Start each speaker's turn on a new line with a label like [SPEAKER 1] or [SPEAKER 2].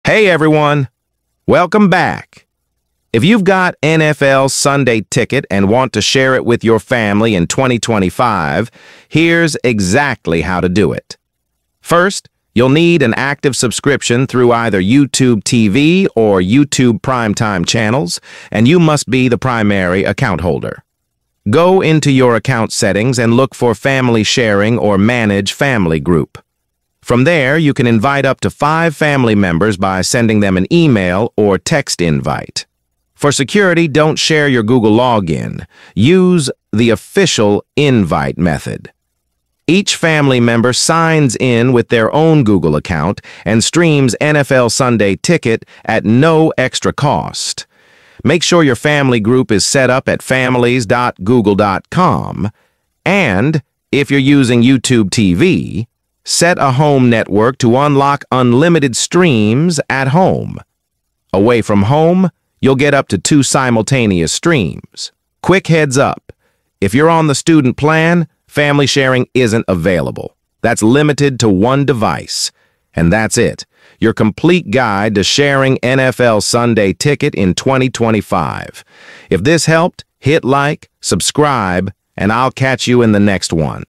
[SPEAKER 1] Hey everyone, welcome back. If you've got NFL Sunday Ticket and want to share it with your family in 2025, here's exactly how to do it. First, you'll need an active subscription through either YouTube TV or YouTube Primetime channels, and you must be the primary account holder. Go into your account settings and look for Family Sharing or Manage Family Group. From there, you can invite up to 5 family members by sending them an email or text invite. For security, don't share your Google login. Use the official invite method. Each family member signs in with their own Google account and streams NFL Sunday Ticket at no extra cost. Make sure your family group is set up at families.google.com, and if you're using YouTube TV, set a home network to unlock unlimited streams at home. Away from home, you'll get up to 2 simultaneous streams. Quick heads up, if you're on the student plan, family sharing isn't available. That's limited to 1 device. And that's it, your complete guide to sharing NFL Sunday Ticket in 2025. If this helped, hit like, subscribe, and I'll catch you in the next one.